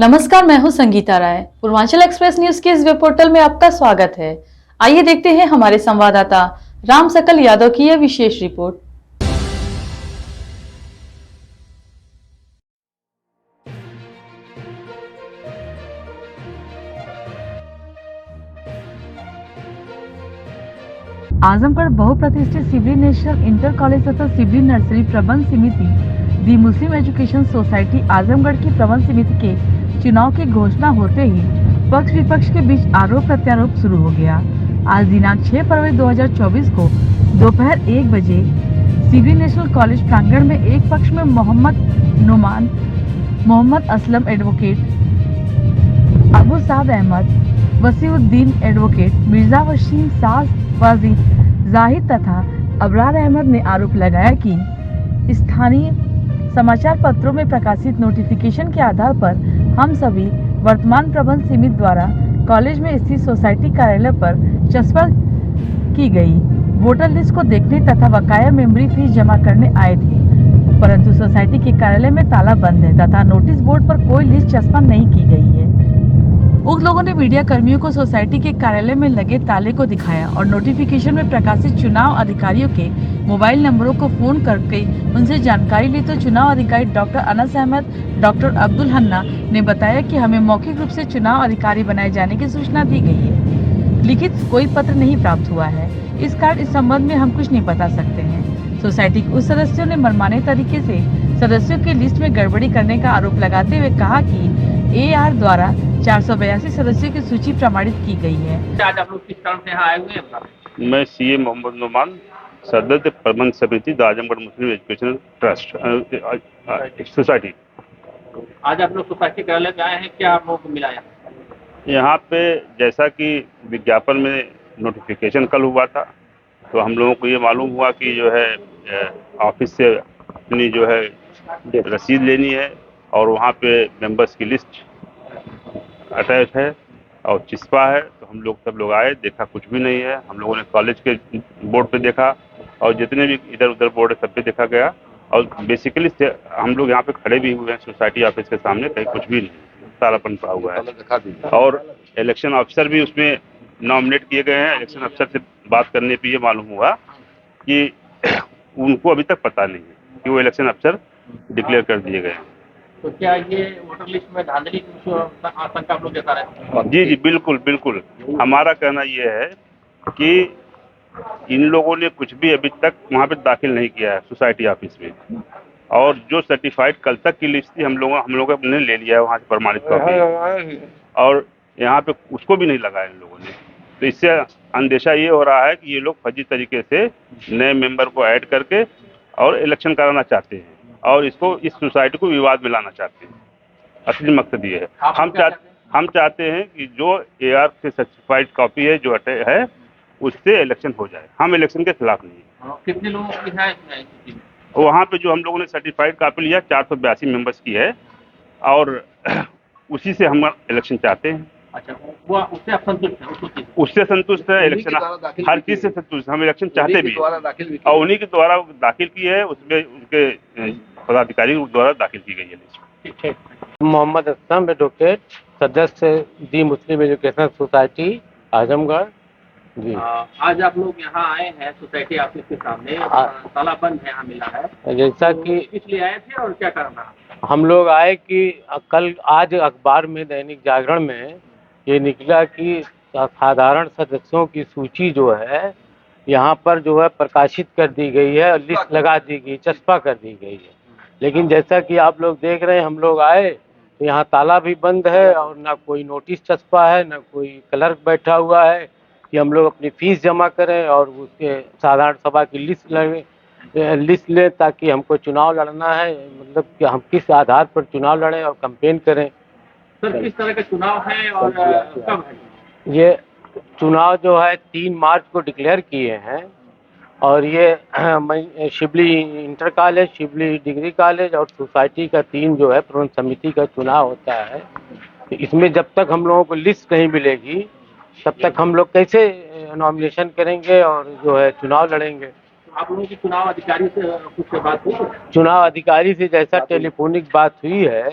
नमस्कार, मैं हूं संगीता राय। पूर्वांचल एक्सप्रेस न्यूज के इस वेब पोर्टल में आपका स्वागत है। आइए देखते हैं हमारे संवाददाता राम सकल यादव की यह विशेष रिपोर्ट। आजमगढ़ बहुप्रतिष्ठित सिबली नेशनल इंटर कॉलेज तथा सिबली नर्सरी प्रबंध समिति the Muslim education society Azamgarh की प्रबंध समिति के चुनाव की घोषणा होते ही पक्ष विपक्ष के बीच आरोप प्रत्यारोप शुरू हो गया। आज दिनांक 6 फरवरी 2024 को दोपहर 1 बजे सिबली नेशनल कॉलेज प्रांगण में एक पक्ष में मोहम्मद नुमान, मोहम्मद असलम एडवोकेट, अबू साद अहमद, वसीउद्दीन एडवोकेट, मिर्जा वसीम साज वाजिद, जाहिद तथा अबरार अहमद ने आरोप लगाया कि स्थानीय समाचार पत्रों में प्रकाशित नोटिफिकेशन के आधार पर हम सभी वर्तमान प्रबंध समिति द्वारा कॉलेज में स्थित सोसाइटी कार्यालय पर चस्पा की गई वोटर लिस्ट को देखने तथा बकाया मेमोरी फीस जमा करने आए थे, परंतु सोसाइटी के कार्यालय में ताला बंद है तथा नोटिस बोर्ड पर कोई लिस्ट चस्पा नहीं की गई है। उक्त लोगों ने मीडिया कर्मियों को सोसाइटी के कार्यालय में लगे ताले को दिखाया और नोटिफिकेशन में प्रकाशित चुनाव अधिकारियों के मोबाइल नंबरों को फोन करके उनसे जानकारी ली तो चुनाव अधिकारी डॉक्टर अनस अहमद, डॉक्टर अब्दुल हन्ना ने बताया कि हमें मौखिक रूप से चुनाव अधिकारी बनाए जाने की सूचना दी गई है, लिखित कोई पत्र नहीं प्राप्त हुआ है। इस कारण इस संबंध में हम कुछ नहीं बता सकते हैं। सोसाइटी के उस सदस्यों ने मनमाने तरीके से सदस्यों की लिस्ट में गड़बड़ी करने का आरोप लगाते हुए कहा कि AR द्वारा 482 सदस्यों की सूची प्रमाणित की गई है। आज आप लोग किस कारण से यहाँ आए हुए हैं? मैं CA मोहम्मद नुमान, सदस्य प्रबंध समिति Azamgarh Muslim education trust society. आज आप लोग सोसाइटी कार्यालय में आए हैं, क्या आप लोगों को मिला यहाँ पे जैसा कि विज्ञापन में नोटिफिकेशन कल हुआ था, तो हम लोगों को ये मालूम हुआ कि जो है ऑफिस से अपनी जो है रसीद लेनी है और वहाँ पे मेंबर्स की लिस्ट अटैच है और चिस्पा है। तो हम लोग सब लोग आए, देखा कुछ भी नहीं है। हम लोगों ने कॉलेज के बोर्ड पे देखा और जितने भी इधर उधर बोर्ड है सब पे देखा गया और बेसिकली हम लोग यहाँ पे खड़े भी हुए हैं सोसाइटी ऑफिस के सामने, कहीं कुछ भी नहीं, तालापन पड़ा हुआ है। और इलेक्शन ऑफिसर भी उसमें नॉमिनेट किए गए हैं। इलेक्शन अफसर से बात करने पे ये मालूम हुआ कि उनको अभी तक पता नहीं है कि वो इलेक्शन अफसर डिक्लेयर कर दिए गए हैं। तो क्या ये वोटर लिस्ट में धांधली की आशंका आप लोग जता रहे हैं? जी बिल्कुल बिल्कुल। हमारा कहना ये है कि इन लोगों ने कुछ भी अभी तक वहाँ पे दाखिल नहीं किया है सोसाइटी ऑफिस में, और जो सर्टिफाइड कल तक की लिस्ट थी हम लोगों ने ले लिया है वहाँ से प्रमाणित कॉपी, और यहाँ पे उसको भी नहीं लगाया इन लोगों ने। तो इससे अंदेशा ये हो रहा है कि ये लोग फर्जी तरीके से नए मेंबर को ऐड करके और इलेक्शन कराना चाहते हैं और इसको इस सोसाइटी को विवाद में लाना चाहते हैं। असली मकसद ये है। हम चाहते हैं कि जो AR से सर्टिफाइड कॉपी है जो है उससे इलेक्शन हो जाए। हम इलेक्शन के खिलाफ नहीं है। कितने लोगों की है? वहाँ पे जो हम लोगों ने सर्टिफाइड कॉपी लिया 482 मेंबर्स की है और उसी से हम इलेक्शन चाहते हैं। अच्छा, वो उससे आप संतुष्ट हैं? उससे संतुष्ट है, इलेक्शन हर चीज से संतुष्ट, हम इलेक्शन चाहते भी और उन्हीं के द्वारा दाखिल की है, उसमें उनके पदाधिकारी द्वारा दाखिल की गई है लिस्ट। मोहम्मद असलम एडवोकेट, सदस्य दी मुस्लिम एजुकेशन सोसाइटी आजमगढ़ जी। आज आप लोग यहाँ आए हैं सोसाइटी ऑफिस के सामने, ताला बंद है, यहाँ मिला है, जैसा कि इसलिए आए थे और क्या कारण रहा? हम लोग आए कि आज अखबार में दैनिक जागरण में ये निकला कि साधारण सदस्यों की सूची जो है यहाँ पर जो है प्रकाशित कर दी गई है और लिस्ट लगा दी गई, चस्पा कर दी गई है। लेकिन जैसा कि आप लोग देख रहे हैं, हम लोग आए तो यहाँ ताला भी बंद है और ना कोई नोटिस चस्पा है, ना कोई क्लर्क बैठा हुआ है कि हम लोग अपनी फीस जमा करें और उसके साधारण सभा की लिस्ट लें ताकि हमको चुनाव लड़ना है, मतलब कि हम किस आधार पर चुनाव लड़ें और कैंपेन करें। सर, किस तरह का चुनाव है और कब है? ये चुनाव जो है 3 मार्च को डिक्लेयर किए हैं और ये Shibli inter college, Shibli degree college और सोसाइटी का 3 जो है प्रबंध समिति का चुनाव होता है। तो इसमें जब तक हम लोगों को लिस्ट नहीं मिलेगी तब तक हम लोग कैसे नॉमिनेशन करेंगे और जो है चुनाव लड़ेंगे। आप लोगों की चुनाव अधिकारी से कुछ बात हुई? चुनाव अधिकारी से जैसा टेलीफोनिक बात हुई है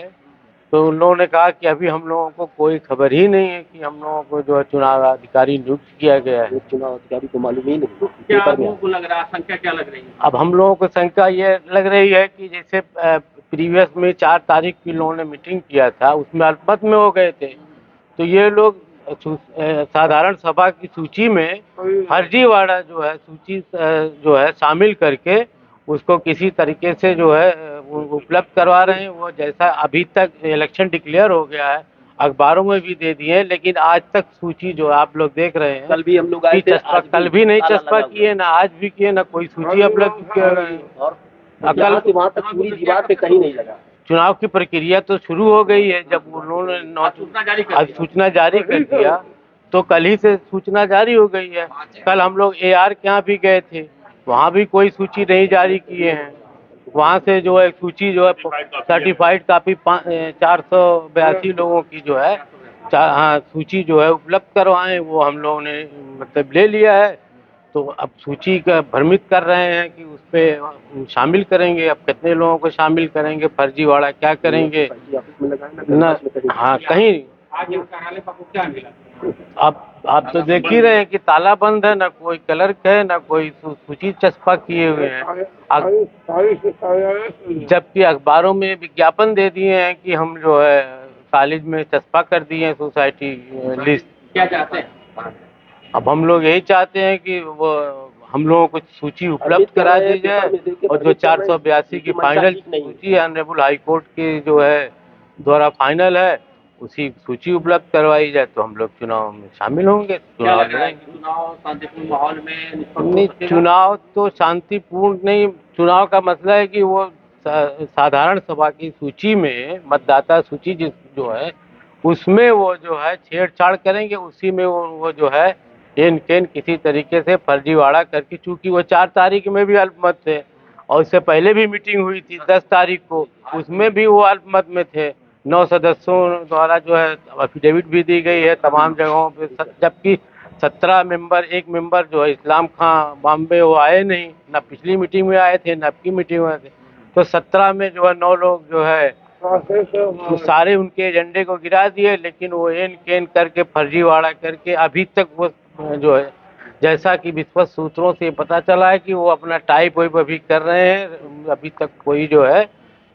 तो उन लोगों ने कहा कि अभी हम लोगों को कोई खबर ही नहीं है कि हम लोगों को जो है चुनाव अधिकारी नियुक्त किया गया है। चुनाव अधिकारी को मालूम ही नहीं क्या पेपर आप में लोगों को लग रहा है, संख्या क्या लग रही है? अब हम लोगों को शंका ये लग रही है कि जैसे प्रीवियस में 4 तारीख की लोगों ने मीटिंग किया था, उसमें अल्पमत में हो गए थे, तो ये लोग साधारण सभा की सूची में फर्जीवाड़ा जो है सूची जो है शामिल करके उसको किसी तरीके से जो है उपलब्ध करवा रहे हैं। वो जैसा अभी तक इलेक्शन डिक्लेयर हो गया है, अखबारों में भी दे दिए हैं, लेकिन आज तक सूची जो आप लोग देख रहे हैं कल भी हम लोग आए कि थे, चस्पा आज कल भी नहीं ताला चस्पा लगा हुआ किए, ना आज भी किए, ना कोई सूची उपलब्ध कर रहे हैं। और अकल यहाँ से वहाँ तक पूरी दीवार पे कहीं नहीं लगा। चुनाव की प्रक्रिया तो शुरू हो गई है। जब उन्होंने आज सूचना जारी कर दिया तो कल ही से सूचना जारी हो गई है। कल हम लोग AR के यहाँ भी गए थे, वहाँ भी कोई सूची नहीं जारी किए हैं। वहाँ से जो है सूची जो है सर्टिफाइड कापी 482 लोगों की जो है हाँ सूची जो है उपलब्ध करवाएं, वो हम लोगों ने मतलब ले लिया है। तो अब सूची का भ्रमित कर रहे हैं कि उस पे शामिल करेंगे। अब कितने लोगों को शामिल करेंगे, फर्जीवाड़ा क्या करेंगे ऑफिस में लगाए ना। हाँ कहीं आज इन कार्यालय पर आपको क्या मिला? आप तो देख ही रहे हैं कि ताला बंद है, ना कोई क्लर्क है, ना कोई सूची चस्पा किए हुए हैं। जबकि अखबारों में विज्ञापन दे दिए हैं कि हम जो है कॉलेज में चस्पा कर दिए हैं सोसाइटी लिस्ट। क्या चाहते हैं? अब हम लोग यही चाहते हैं कि वो हम लोगों को सूची उपलब्ध करा दी जाए और जो 482 की फाइनल सूची है ऑनरेबल हाई कोर्ट की जो है द्वारा फाइनल है, उसी सूची उपलब्ध करवाई जाए तो हम लोग चुनाव में शामिल होंगे। क्या लग रहा है कि चुनाव शांतिपूर्ण माहौल में निष्पक्ष हो नहीं, सकेगा? चुनाव तो शांतिपूर्ण नहीं, चुनाव का मसला है कि वो साधारण सभा की सूची में मतदाता सूची जो है उसमें वो जो है छेड़छाड़ करेंगे, उसी में वो जो है एन केन किसी तरीके से फर्जीवाड़ा करके, चूंकि वो 4 तारीख में भी अल्पमत थे और उससे पहले भी मीटिंग हुई थी 10 तारीख को, उसमें भी वो अल्पमत में थे। 9 सदस्यों द्वारा जो है एफिडेविट भी दी गई है तमाम जगहों पे, जबकि 17 मेंबर, एक मेंबर जो है इस्लाम खां बॉम्बे वो आए नहीं, ना पिछली मीटिंग में आए थे ना अब की मीटिंग में आए थे। तो 17 में जो है 9 लोग जो है वो सारे उनके एजेंडे को गिरा दिए, लेकिन वो एन केन करके फर्जीवाड़ा करके अभी तक वो जो है जैसा कि विश्वस्त सूत्रों से पता चला है कि वो अपना टाइप वाइप अभी कर रहे हैं। अभी तक कोई जो है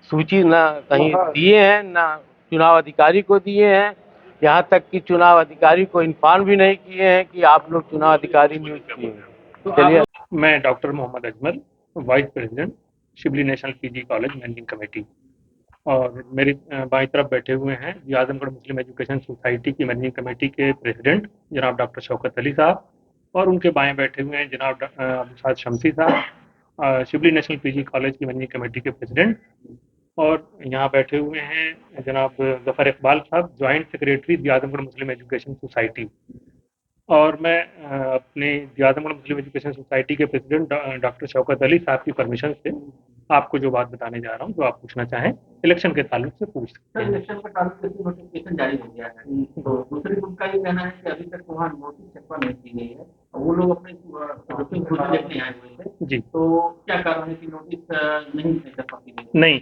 सूची ना कहीं दिए हैं ना चुनाव अधिकारी को दिए हैं, यहाँ तक कि चुनाव अधिकारी को इन्फॉर्म भी नहीं किए हैं कि आप लोग चुनाव अधिकारी नियुक्त किए हैं। चलिए। मैं doctor Mohammad Ajmal, vice president Shibli national PG college managing committee, और मेरी बाईं तरफ बैठे हुए हैं आजमगढ़ मुस्लिम एजुकेशन सोसाइटी की मैनेजिंग कमेटी के प्रेसिडेंट जनाब डॉक्टर शौकत अली साहब, और उनके बाएं बैठे हुए हैं जनाब अब्दुल शमसी साहब, शिबली नेशनल पीजी कॉलेज की मैनेजिंग कमेटी के प्रेसिडेंट, और यहाँ बैठे हुए हैं जनाब जफ़र इकबाल साहब, joint secretary Azamgarh Muslim education society. और मैं अपने आजमगढ़ मुस्लिम एजुकेशन सोसाइटी के प्रेसिडेंट डॉक्टर शौकत अली साहब की परमिशन से आपको जो बात बताने जा रहा हूँ, जो आप पूछना चाहें इलेक्शन के ताल्लुक से पूछ सकते हैं। इलेक्शन का ताल्लुक से नोटिफिकेशन जारी हो गया है, तो दूसरी ग्रुप का ये कहना है कि अभी तक वहाँ नोटिस छपा नहीं की गई है, वो लोग अपने रुटीन खुद देखने आए हुए थे जी, तो क्या कारण है कि नोटिस नहीं छपा की गई? नहीं,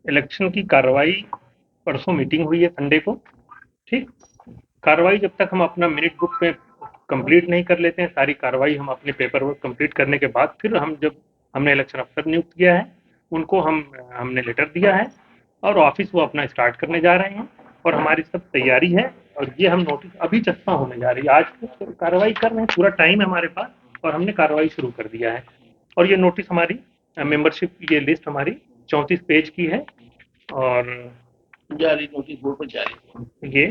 इलेक्शन की कार्रवाई परसों मीटिंग हुई है संडे को, ठीक। कार्रवाई जब तक हम अपना मिनट बुक में कंप्लीट नहीं कर लेते हैं, सारी कार्रवाई हम अपने पेपर वर्क कंप्लीट करने के बाद फिर हम जब हमने इलेक्शन अफसर नियुक्त किया है उनको हमने लेटर दिया है और ऑफिस वो अपना स्टार्ट करने जा रहे हैं और हमारी सब तैयारी है। और ये हम नोटिस अभी चस्पा होने जा रही है, आज तो कार्रवाई कर रहे हैं, पूरा टाइम है हमारे पास और हमने कार्रवाई शुरू कर दिया है। और ये नोटिस हमारी मेंबरशिप की ये लिस्ट हमारी 34 पेज की है और जारी नोटिस बोर्ड पर जारी ये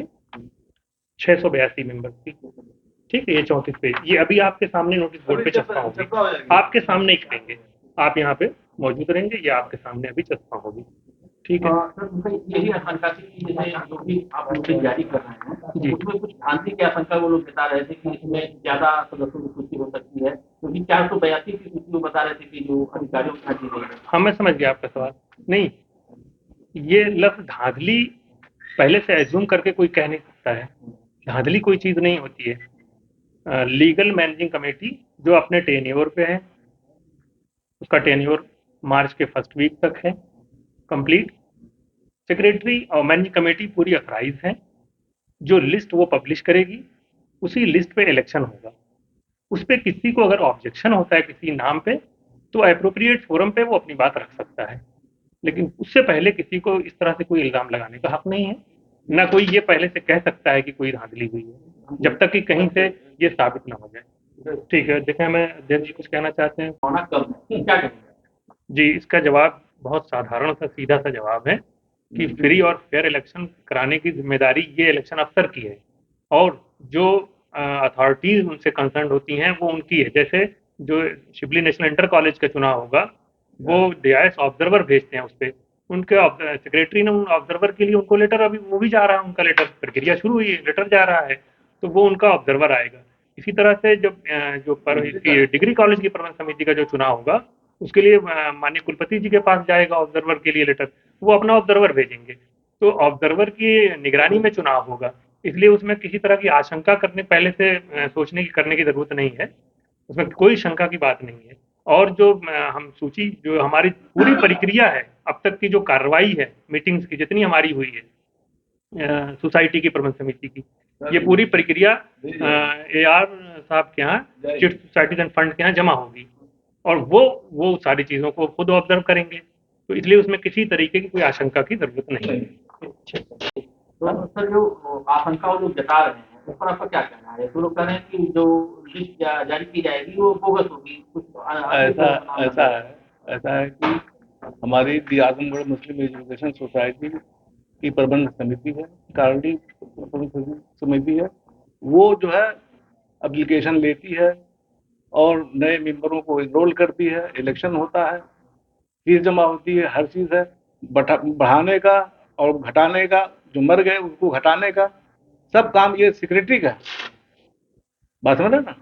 682 मेंबर की, ठीक है। ये 34 पेज, ये अभी आपके सामने नोटिस बोर्ड पे चस्पा होगी, आपके सामने ही करेंगे, आप यहाँ पे मौजूद रहेंगे, ये आपके सामने अभी चस्पा होगी, ठीक है। सर यही आशंका थी कि जैसे जो भी आप नोटिस जारी कर रहे हैं जी। उसमें कुछ भ्रांति की आशंका वो लोग बता रहे थे कि इसमें ज्यादा सदस्यों की सूची हो सकती है, क्योंकि 482 की सूची वो बता रहे थे कि जो अधिकारियों को दी गई है। हाँ, मैं समझ गया आपका सवाल। नहीं, ये लफ्ज धांधली पहले से एज्यूम करके कोई कह नहीं सकता है, धांधली कोई चीज नहीं होती है। लीगल मैनेजिंग कमेटी जो अपने टेन्योर पे है, उसका टेन्योर मार्च के फर्स्ट वीक तक है कंप्लीट, सेक्रेटरी और मैनेजिंग कमेटी पूरी अथराइज है। जो लिस्ट वो पब्लिश करेगी, उसी लिस्ट पे इलेक्शन होगा। उस पे किसी को अगर ऑब्जेक्शन होता है किसी नाम पे, तो एप्रोप्रिएट फोरम पे वो अपनी बात रख सकता है, लेकिन उससे पहले किसी को इस तरह से कोई इल्ज़ाम लगाने का हक नहीं है। ना कोई ये पहले से कह सकता है कि कोई धांधली हुई है, जब तक कि कहीं से ये साबित ना हो जाए। ठीक है, देखें, मैं अध्यक्ष जी कुछ कहना चाहते हैं। होना कब है, क्या कहेंगे? जी, इसका जवाब बहुत साधारण सा सीधा सा जवाब है कि फ्री और फेयर इलेक्शन कराने की जिम्मेदारी ये इलेक्शन अफसर की है, और जो अथॉरिटीज उनसे कंसर्न होती हैं वो उनकी है। जैसे जो शिबली नेशनल इंटर कॉलेज का चुनाव होगा, वो डीआईएस ऑब्जर्वर भेजते हैं, उस पर उनके सेक्रेटरी ने उन ऑब्जर्वर के लिए उनको लेटर, अभी वो भी जा रहा है, उनका लेटर, प्रक्रिया शुरू हुई है, लेटर जा रहा है, तो वो उनका ऑब्जर्वर आएगा। इसी तरह से जब डिग्री कॉलेज की प्रबंध समिति का जो चुनाव होगा, उसके लिए माननीय कुलपति जी के पास जाएगा ऑब्जर्वर के लिए लेटर, वो अपना ऑब्जर्वर भेजेंगे। तो ऑब्जर्वर की निगरानी में चुनाव होगा, इसलिए उसमें किसी तरह की आशंका करने, पहले से सोचने की, करने की जरूरत नहीं है, उसमें कोई शंका की बात नहीं है। और जो हम सूची, जो हमारी पूरी प्रक्रिया है, अब तक की जो कार्रवाई है, मीटिंग्स की जितनी हमारी हुई है सोसाइटी की प्रबंध समिति की, ये पूरी प्रक्रिया AR साहब के यहाँ, चीफ सोसाइटीज एंड फंड के यहाँ जमा होगी, और वो सारी चीजों को खुद ऑब्जर्व करेंगे, तो इसलिए उसमें किसी तरीके की कोई आशंका की जरूरत नहीं है। तो सर, जो आशंका जो जता रहे हैं उस पर आपका क्या कहना है? तो लोग कह रहे हैं कि जो लिस्ट जारी की जाएगी वो बोगस होगी, कुछ ऐसा है कि हमारी दी आजमगढ़ मुस्लिम एजुकेशन सोसाइटी की प्रबंध समिति है, कारडी प्रबंध समिति है, वो जो है एप्लीकेशन लेती है और नए मेंबरों को इनरोल करती है, इलेक्शन होता है, फीस जमा होती है, हर चीज़ है। बढ़ाने का और घटाने का, जो मर गए उनको घटाने का सब काम ये सेक्रेटरी का है। बात समझ रहे ना,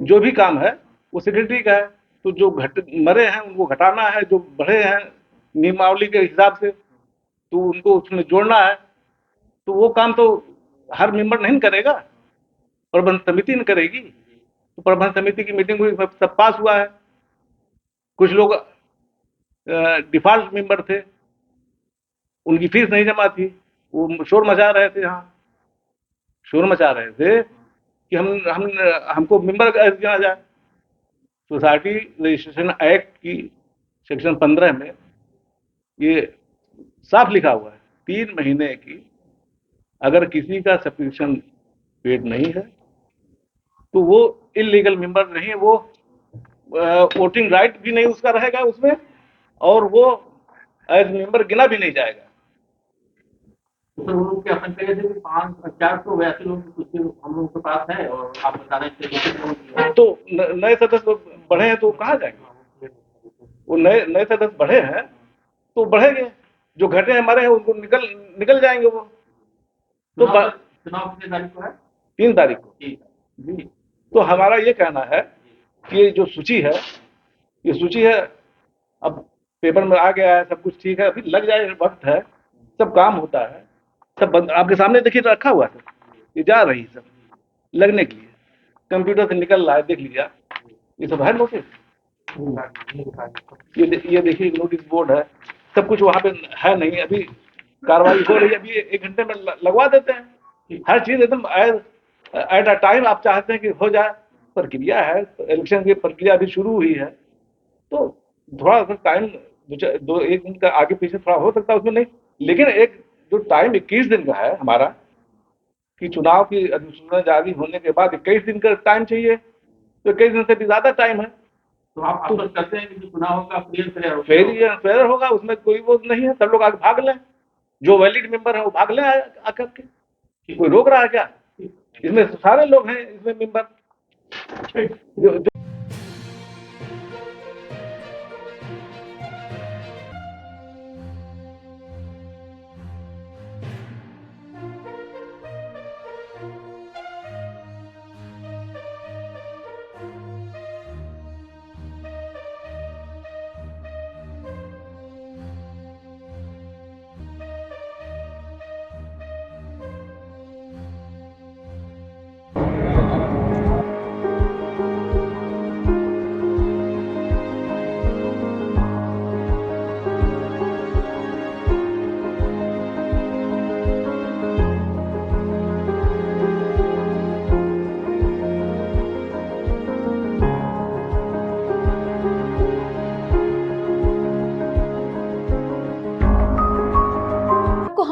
जो भी काम है वो सेक्रेटरी का है। तो जो मरे हैं उनको घटाना है, जो बढ़े हैं नियमावली के हिसाब से तो उनको उसमें जोड़ना है। तो वो काम तो हर मेंबर नहीं करेगा, प्रबंध समिति ने करेगी। तो प्रबंध समिति की मीटिंग हुई, सब पास हुआ है। कुछ लोग डिफॉल्ट मेंबर थे, उनकी फीस नहीं जमा थी, वो शोर मचा रहे थे, यहाँ शोर मचा रहे थे कि हमको मेंबर किया जाए। सोसाइटी रजिस्ट्रेशन एक्ट की सेक्शन 15 में ये साफ लिखा हुआ है, 3 महीने की अगर किसी का सब्सक्रिप्शन पेड नहीं है तो वो इलीगल मेंबर नहीं है, वो वोटिंग राइट भी नहीं उसका रहेगा उसमें, और वो एज मेंबर गिना भी नहीं जाएगा। तो उन लोग की आशंका ये थी कि 500-400 वैसे लोग कुछ हम लोगों के पास है, और आप बता रहे थे तो नए सदस्य बढ़े हैं तो कहाँ जाएंगे? वो नए सदस्य बढ़े हैं तो बढ़ेंगे, जो घटे हमारे हैं उनको निकल जाएंगे वो। तो चुनाव कितनी तारीख को है? 3 तारीख को। जी। तो हमारा ये कहना है कि ये जो सूची है, ये सूची है, अब पेपर में आ गया है, सब कुछ ठीक है, अभी लग जाए, वक्त है, सब काम होता है, सब आपके सामने देखिए रखा हुआ है, ये जा रही है सब लगने के लिए, कंप्यूटर से निकल रहा है, देख लीजिए, ये सब है नोटिस, ये देखिए नोटिस बोर्ड है, सब कुछ वहाँ पे है नहीं, अभी कार्रवाई हो रही है, अभी 1 घंटे में लगवा देते हैं, हर चीज एकदम एट अ टाइम आप चाहते हैं कि हो जाए। प्रक्रिया है, इलेक्शन की प्रक्रिया अभी शुरू हुई है, तो थोड़ा सा टाइम 1 दिन का आगे पीछे थोड़ा हो सकता है उसमें, नहीं, लेकिन एक जो टाइम 21 दिन का है हमारा, कि चुनाव की अधिसूचना जारी होने के बाद 21 दिन का टाइम चाहिए, तो 21 दिन से भी ज्यादा टाइम है। तो आप आश्वस्त करते हैं कि जो चुनाव होगा फेयर होगा, उसमें कोई वो नहीं है, सब लोग आगे भाग लें, जो वैलिड मेंबर है वो भाग लें आकर के, कोई रोक रहा है क्या? इसमें सारे लोग हैं इसमें मेंबर।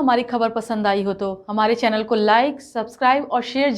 हमारी खबर पसंद आई हो तो हमारे चैनल को लाइक, सब्सक्राइब और शेयर